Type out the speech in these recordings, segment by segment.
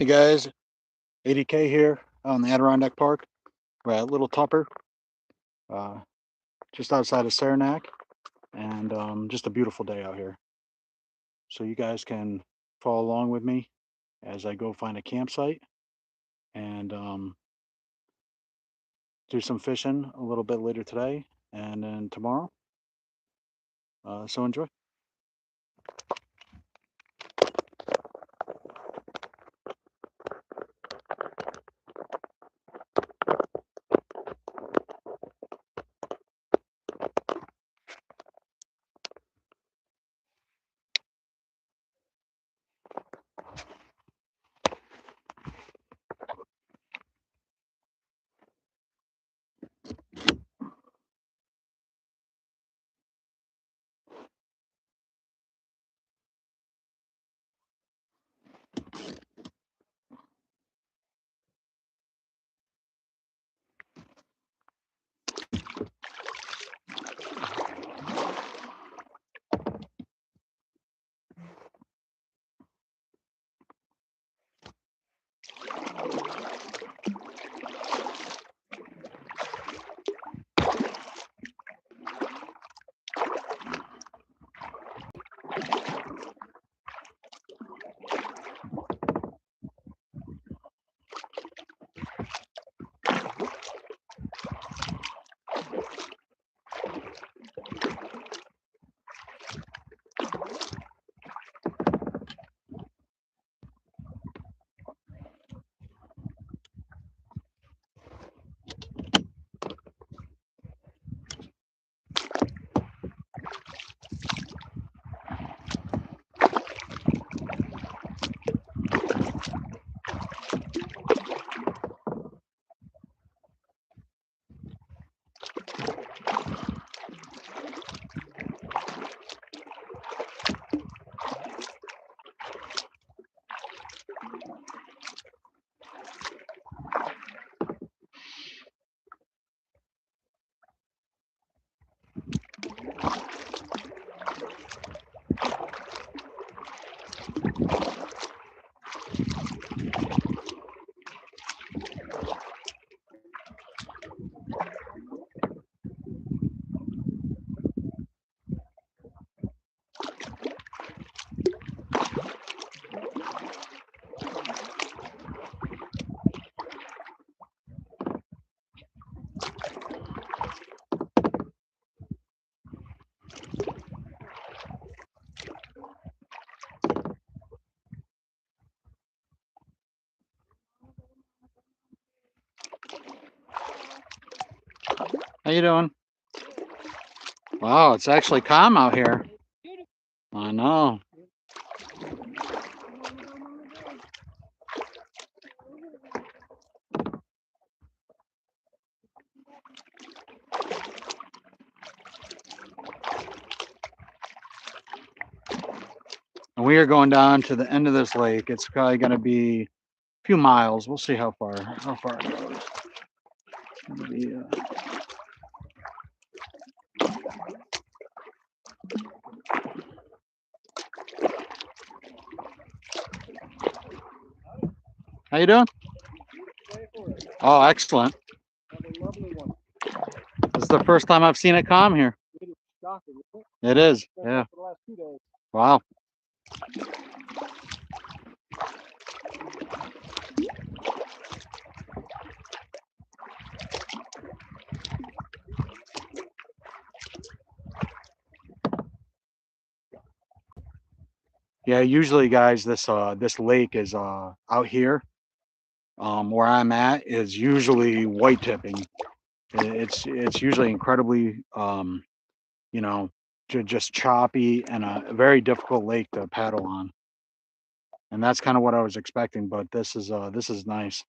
Hey guys, 80K here on the Adirondack Park. We're at Little Tupper, uh, just outside of Saranac, and just a beautiful day out here. So you guys can follow along with me as I go find a campsite and do some fishing a little bit later today and then tomorrow. So enjoy. How you doing? Wow, it's actually calm out here. I know. And we are going down to the end of this lake. It's probably going to be a few miles. We'll see how far it goes. Maybe, how you doing? Oh, excellent. This is the first time I've seen it calm here. It is, yeah. Wow. Yeah, usually guys, this lake is out here where I'm at is usually white tipping. It's usually incredibly you know, just choppy and a very difficult lake to paddle on. And that's kind of what I was expecting, but this is nice.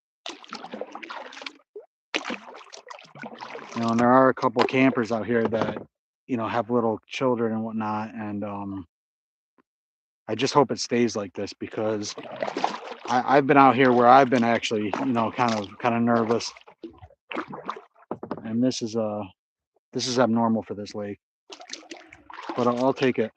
And there are a couple campers out here that, have little children and whatnot, and I just hope it stays like this because I've been out here where I've been actually, kind of nervous, and this is abnormal for this lake, but I'll take it.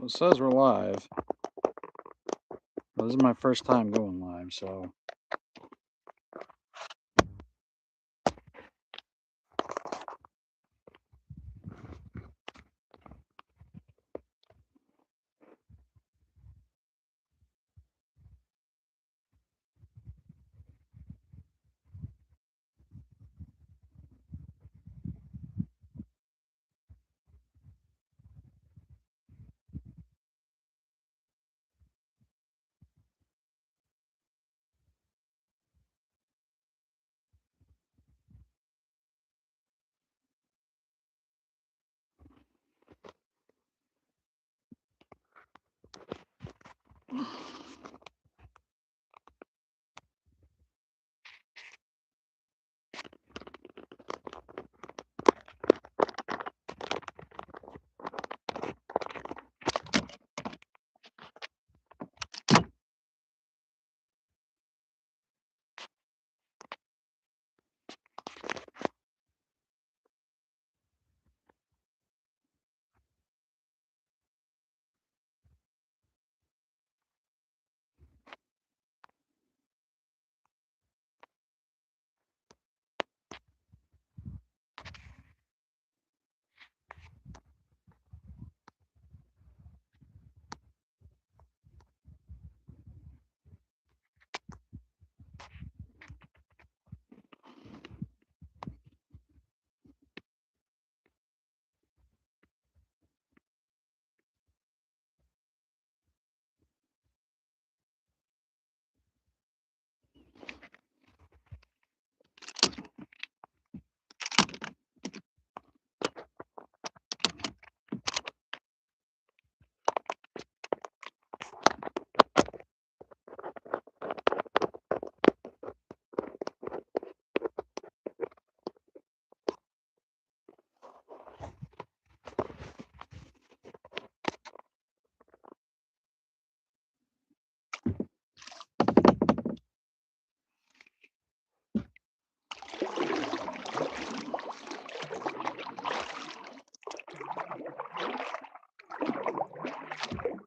It says we're live. This is my first time going live, so.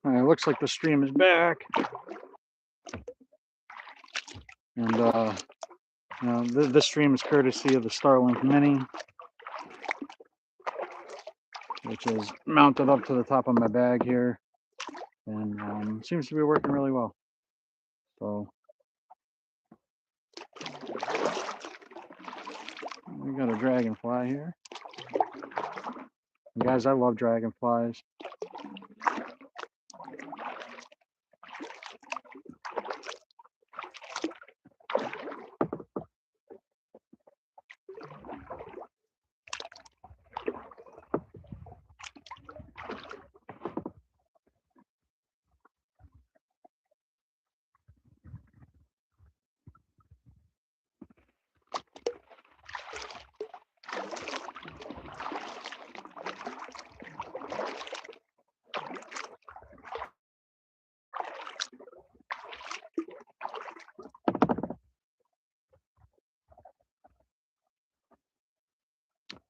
All right, looks like the stream is back. And this stream is courtesy of the Starlink Mini, which is mounted up to the top of my bag here, and seems to be working really well. So we got a dragonfly here. And guys, I love dragonflies.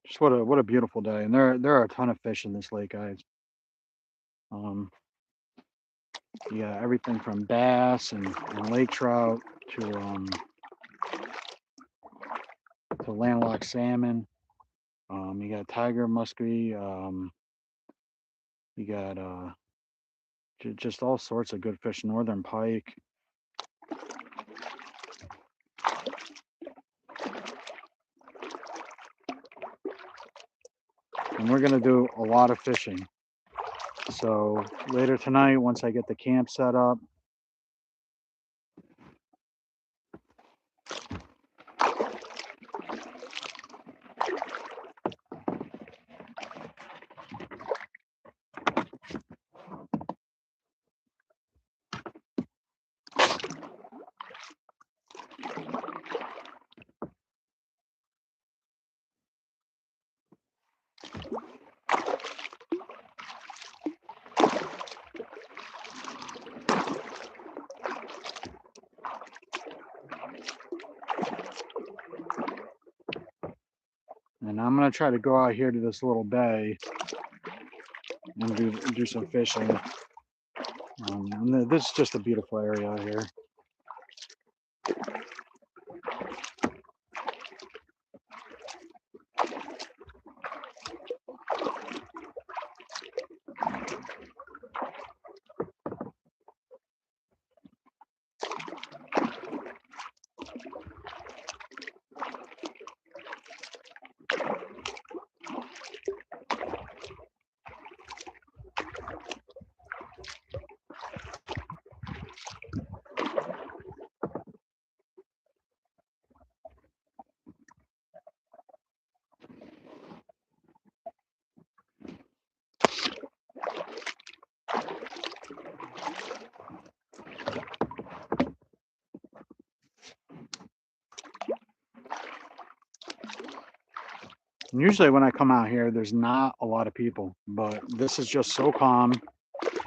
Just what a beautiful day, and there are a ton of fish in this lake, guys. You got everything from bass and lake trout to landlocked salmon. You got tiger muskie. You got just all sorts of good fish. Northern pike. And we're gonna do a lot of fishing. So later tonight, once I get the camp set up, and I'm gonna try to go out here to this little bay and do some fishing. And this is just a beautiful area out here. And usually when I come out here, there's not a lot of people, but this is just so calm.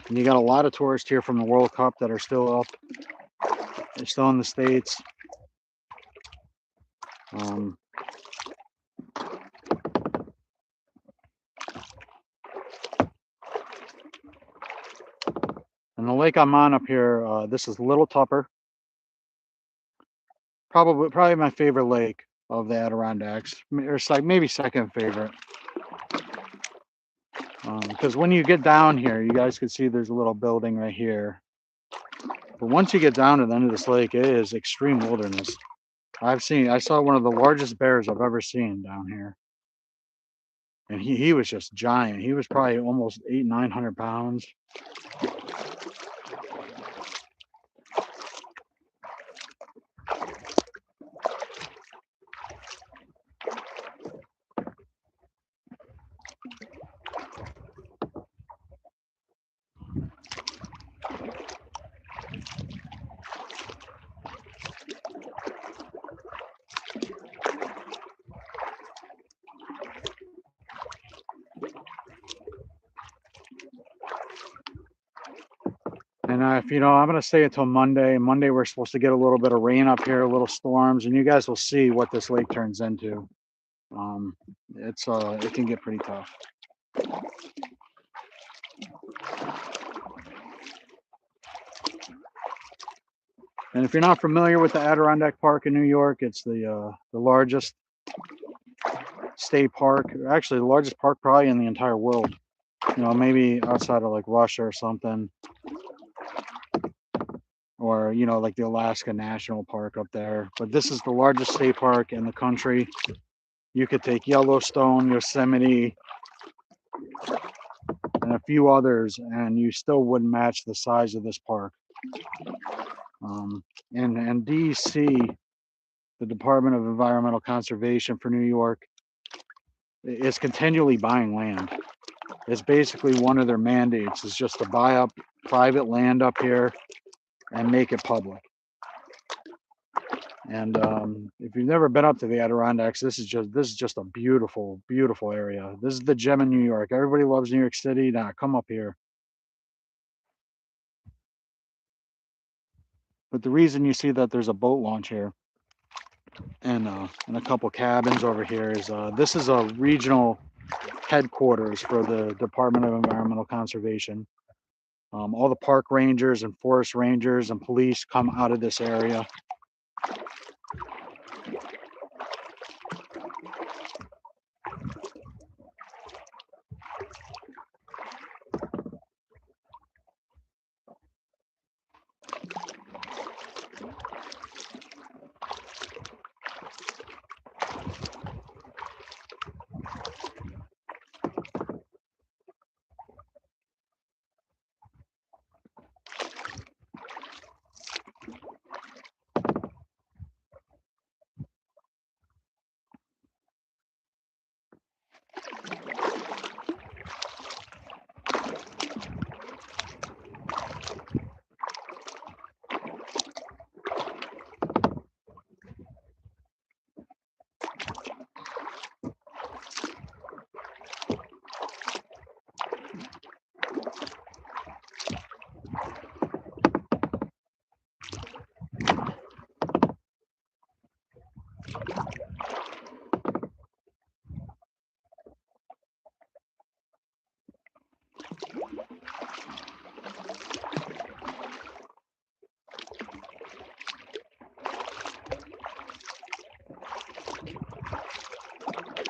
And you got a lot of tourists here from the World Cup that are still up. They're still in the States. And the lake I'm on up here, this is Little Tupper. Probably my favorite lake of the Adirondacks. It's like maybe second favorite. Because when you get down here, you guys can see there's a little building right here. But once you get down to the end of this lake, it is extreme wilderness. I saw one of the largest bears I've ever seen down here. And he was just giant. He was probably almost 900 pounds. And if I'm going to stay until Monday. Monday, we're supposed to get a little bit of rain up here, little storms, and you guys will see what this lake turns into. It can get pretty tough. And if you're not familiar with the Adirondack Park in New York, it's the largest state park, actually the largest park probably in the entire world. Maybe outside of like Russia or something. Or like the Alaska National Park up there. But this is the largest state park in the country. You could take Yellowstone, Yosemite, and a few others, and you still wouldn't match the size of this park. And DC, the Department of Environmental Conservation for New York, is continually buying land. It's basically one of their mandates is just to buy up private land up here and make it public. And if you've never been up to the Adirondacks, this is just a beautiful, beautiful area. This is the gem in New York. Everybody loves New York City. Now come up here. But the reason you see that there's a boat launch here and a couple cabins over here is this is a regional headquarters for the Department of Environmental Conservation. All the park rangers and forest rangers and police come out of this area.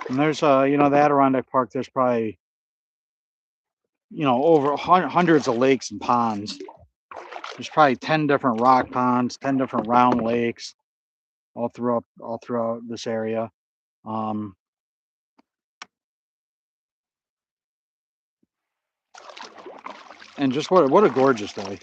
And there's you know, the Adirondack Park, there's probably, you know, over hundreds of lakes and ponds. There's probably 10 different rock ponds, 10 different round lakes all throughout this area. Um, and just what a gorgeous day.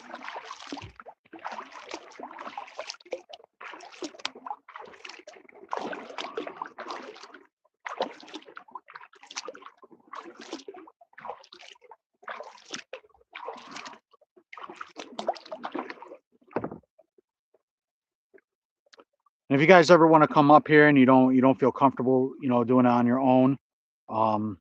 And if you guys ever want to come up here and you don't feel comfortable, you know, doing it on your own, um,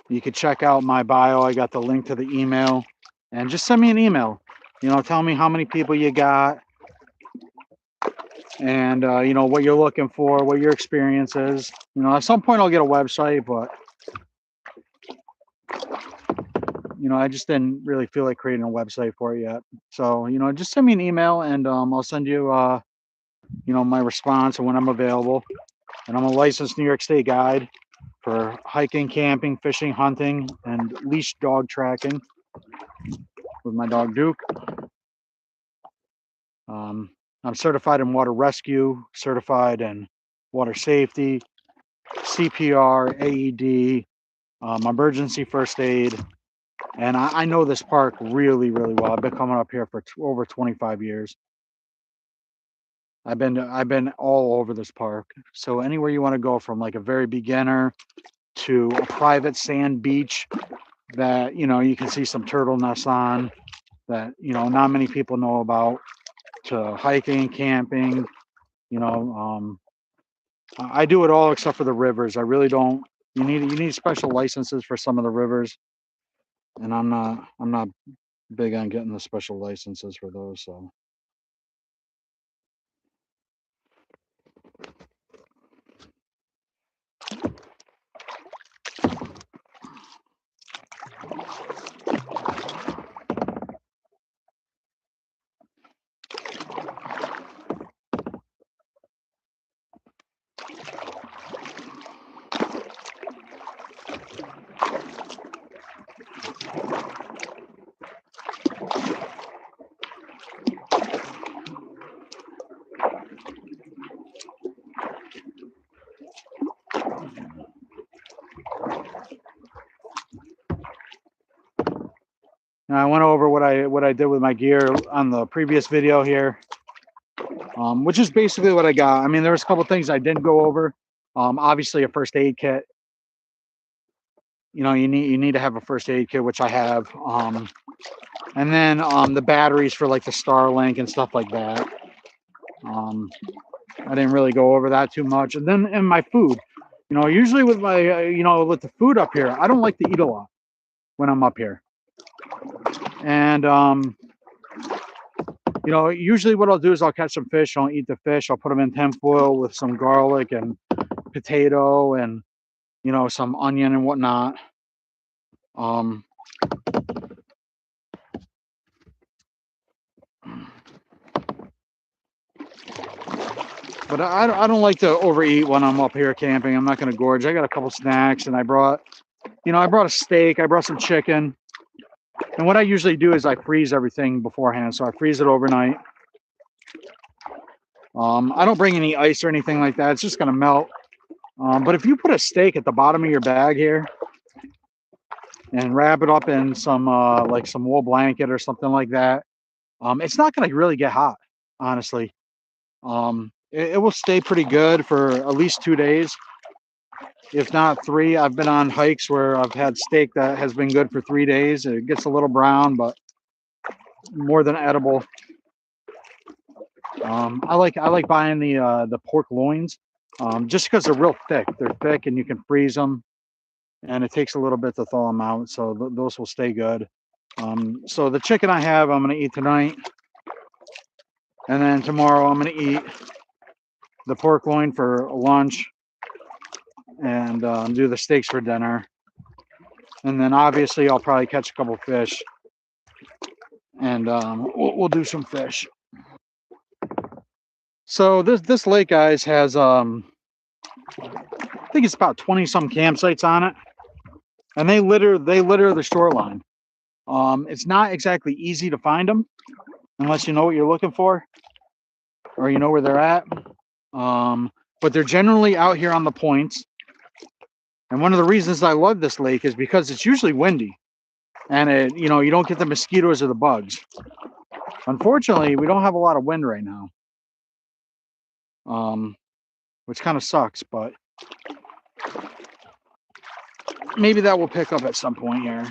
you could check out my bio. I got the link to the email, and just send me an email. You know, tell me how many people you got, and you know, what you're looking for, what your experience is. You know, at some point I'll get a website, but you know, I just didn't really feel like creating a website for it yet. So, you know, just send me an email, and I'll send you, you know, my response and when I'm available. And I'm a licensed New York State guide for hiking, camping, fishing, hunting, and leash dog tracking with my dog Duke. I'm certified in water rescue, certified in water safety, CPR, AED, emergency first aid. And I know this park really, really well. I've been coming up here for over 25 years. I've been all over this park. So anywhere you want to go, from like a very beginner to a private sand beach that, you know, you can see some turtle nests on, that, you know, not many people know about, to hiking, camping, you know, I do it all except for the rivers. I really don't. You need special licenses for some of the rivers, and I'm not big on getting the special licenses for those. So now I went over what I did with my gear on the previous video here, which is basically what I got. I mean, there was a couple things I didn't go over. Obviously, a first aid kit. You know, you need to have a first aid kit, which I have. And then the batteries for like the Starlink and stuff like that. I didn't really go over that too much. And then in my food, you know, usually with my you know, with the food up here, I don't like to eat a lot when I'm up here. And you know, usually what I'll do is I'll catch some fish. I'll eat the fish. I'll put them in tinfoil with some garlic and potato and, you know, some onion and whatnot. But I don't like to overeat when I'm up here camping. I'm not going to gorge. I got a couple snacks, and I brought a steak. I brought some chicken. And what I usually do is I freeze everything beforehand. So I freeze it overnight. I don't bring any ice or anything like that. It's just going to melt. But if you put a steak at the bottom of your bag here and wrap it up in some like some wool blanket or something like that, it's not going to really get hot, honestly. It will stay pretty good for at least 2 days, if not 3. I've been on hikes where I've had steak that has been good for 3 days. It gets a little brown, but more than edible. I like buying the pork loins, just because they're real thick. They're thick, and you can freeze them, and it takes a little bit to thaw them out. So those will stay good. So the chicken I have, I'm gonna eat tonight, and then tomorrow I'm gonna eat the pork loin for lunch, and do the steaks for dinner. And then obviously I'll probably catch a couple fish, and we'll do some fish. So this lake, guys, has I think it's about 20 some campsites on it, and they litter the shoreline. It's not exactly easy to find them unless you know what you're looking for or you know where they're at. But they're generally out here on the points. And one of the reasons I love this lake is because it's usually windy, and you don't get the mosquitoes or the bugs. Unfortunately, we don't have a lot of wind right now, which kind of sucks, but maybe that will pick up at some point here.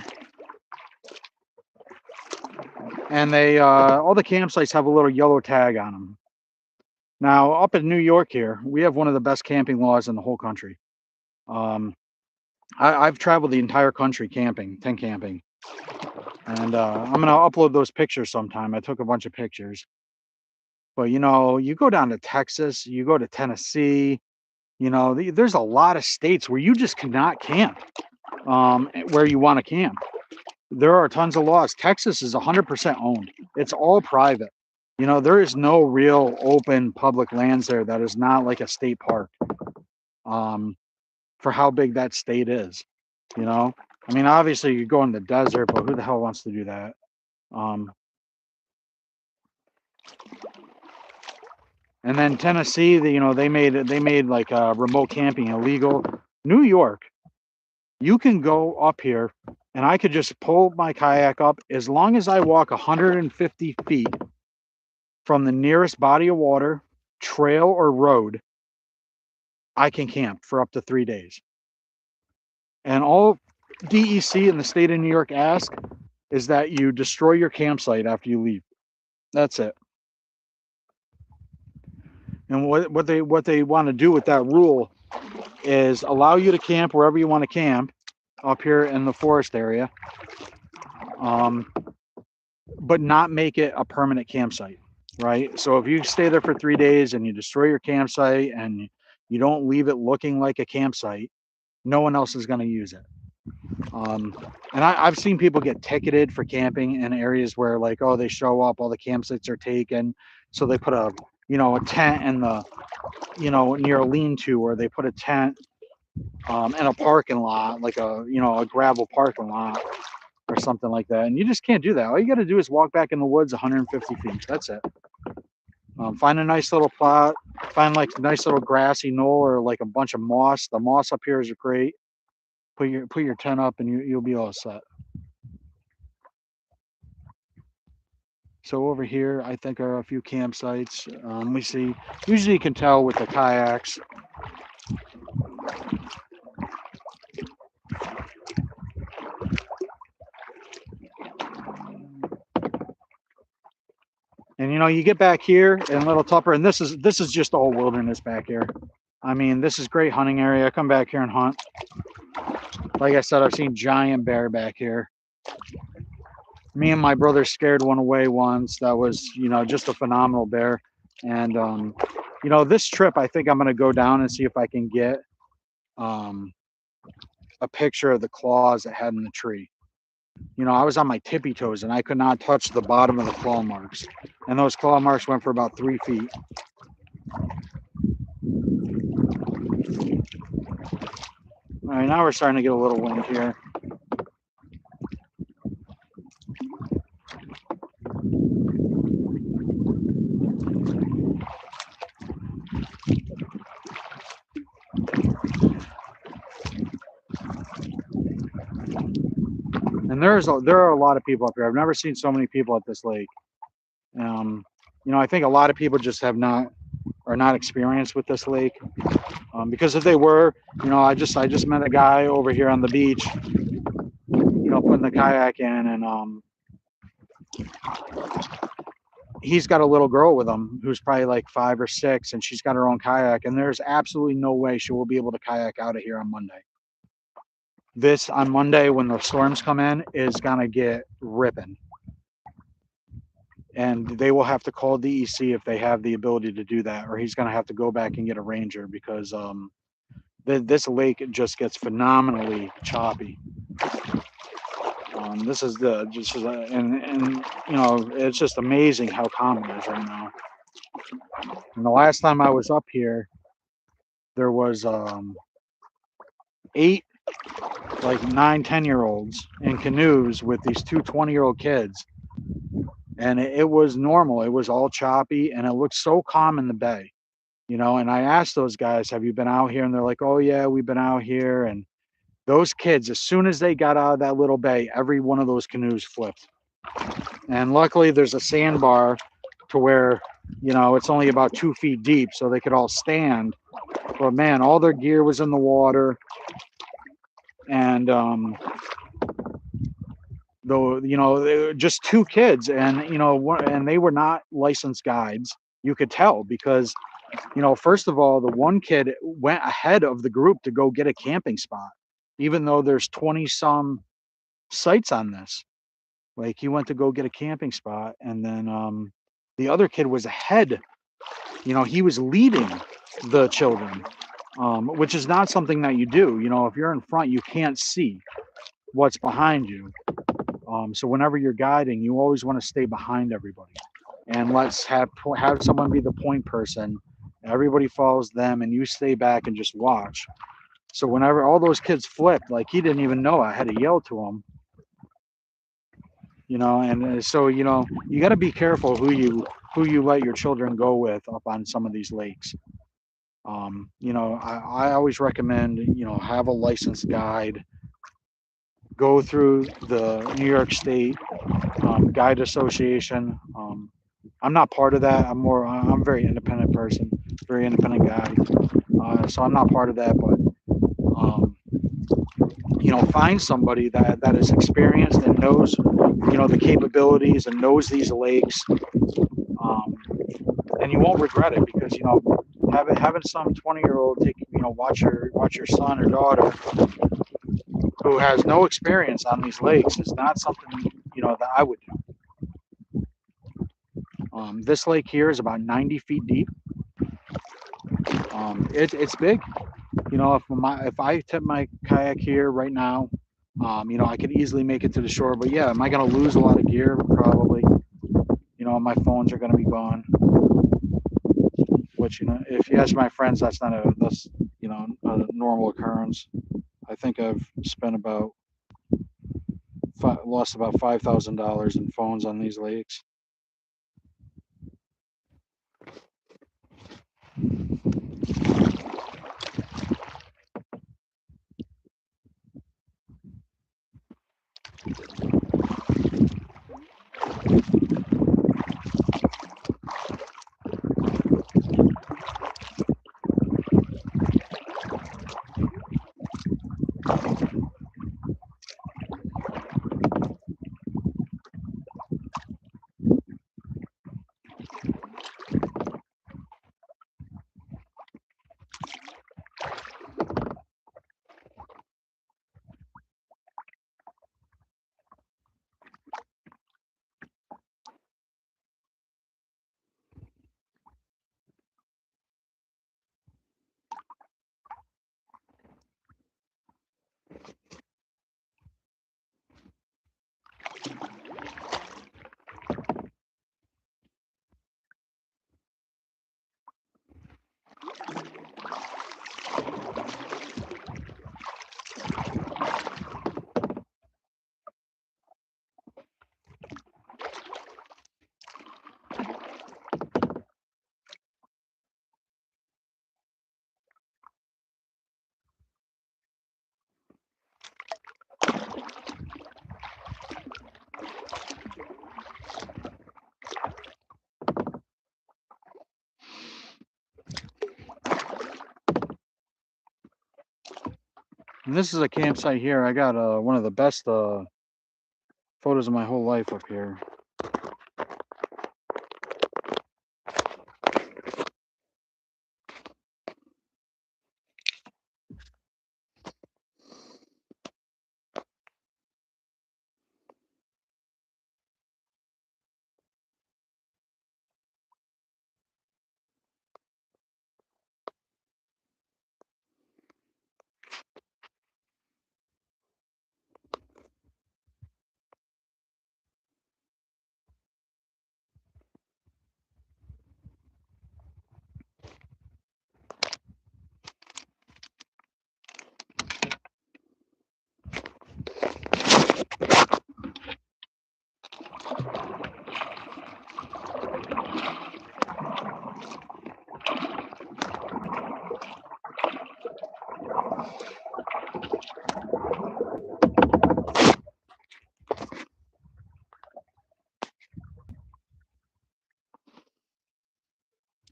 And they all the campsites have a little yellow tag on them. Now, up in New York here, we have one of the best camping laws in the whole country. I've traveled the entire country camping, tent camping. And I'm going to upload those pictures sometime. I took a bunch of pictures. But, you go down to Texas, you go to Tennessee, there's a lot of states where you just cannot camp where you want to camp. There are tons of laws. Texas is 100% owned. It's all private. There is no real open public lands there that is not like a state park for how big that state is. I mean, obviously you go in the desert, but who the hell wants to do that? And then Tennessee, they made like remote camping illegal. New York, you can go up here and I could just pull my kayak up as long as I walk 150 feet from the nearest body of water, trail, or road. I can camp for up to 3 days. And all DEC in the state of New York ask is that you destroy your campsite after you leave. That's it. And what they want to do with that rule is allow you to camp wherever you want to camp up here in the forest area, but not make it a permanent campsite, right? So if you stay there for 3 days and you destroy your campsite and you don't leave it looking like a campsite, no one else is going to use it. And I've seen people get ticketed for camping in areas where, like, oh, they show up, all the campsites are taken, so they put a tent in the near a lean-to, or they put a tent in a parking lot, like a gravel parking lot or something like that. And you just can't do that. All you got to do is walk back in the woods 150 feet. That's it. Find a nice little plot, find like a nice little grassy knoll or like a bunch of moss. The moss up here is great. Put your tent up and you'll be all set. So over here, I think are a few campsites. We see, usually you can tell with the kayaks. And you get back here in Little Tupper, and this is just all wilderness back here. I mean, this is great hunting area. I come back here and hunt. Like I said, I've seen giant bear back here. Me and my brother scared one away once. That was, just a phenomenal bear. And this trip, I think I'm going to go down and see if I can get a picture of the claws it had in the tree. I was on my tippy toes and I could not touch the bottom of the claw marks. And those claw marks went for about 3 feet. All right, now we're starting to get a little wind here. And there are a lot of people up here. I've never seen so many people at this lake. I think a lot of people just are not experienced with this lake. Because if they were, I just met a guy over here on the beach, putting the kayak in, and he's got a little girl with him who's probably like 5 or 6, and she's got her own kayak, and there's absolutely no way she will be able to kayak out of here on Monday. This on Monday, when the storms come in, is gonna get ripping. And they will have to call DEC if they have the ability to do that, or he's going to have to go back and get a ranger, because this lake just gets phenomenally choppy. It's just amazing how calm it is right now. And the last time I was up here, there was 8 like 9, 10 year olds in canoes with these two 20-year-old kids. And it was normal. It was all choppy and it looked so calm in the bay, And I asked those guys, have you been out here? And they're like, oh, yeah, we've been out here. And those kids, as soon as they got out of that little bay, every one of those canoes flipped. And luckily, there's a sandbar to where, it's only about 2 feet deep, so they could all stand. But man, all their gear was in the water. And though they were just two kids, and and they were not licensed guides. You could tell because first of all, the one kid went ahead of the group to go get a camping spot, even though there's 20 some sites on this. Like he went to go get a camping spot, and then the other kid was ahead. He was leading the children, which is not something that you do. If you're in front, you can't see what's behind you. So whenever you're guiding, you always want to stay behind everybody, and let's have someone be the point person. Everybody follows them, and you stay back and just watch. So whenever all those kids flipped, like he didn't even know I had to yell to him, And so you got to be careful who you let your children go with up on some of these lakes. I always recommend have a licensed guide. Go through the New York State Guide Association. I'm not part of that. I'm a very independent person, very independent guy. So I'm not part of that, but um, find somebody that is experienced and knows, the capabilities and knows these lakes, um, and you won't regret it because having some 20-year-old take watch your son or daughter who has no experience on these lakes is not something that I would do. This lake here is about 90 feet deep. It's big. If I tip my kayak here right now, I could easily make it to the shore. But yeah, am I going to lose a lot of gear? Probably. My phones are going to be gone. Which if you ask my friends, that's a normal occurrence. I think I've spent lost about $5,000 in phones on these lakes. And this is a campsite here. I got one of the best photos of my whole life up here.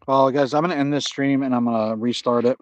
Well, guys, I'm gonna end this stream and I'm gonna restart it.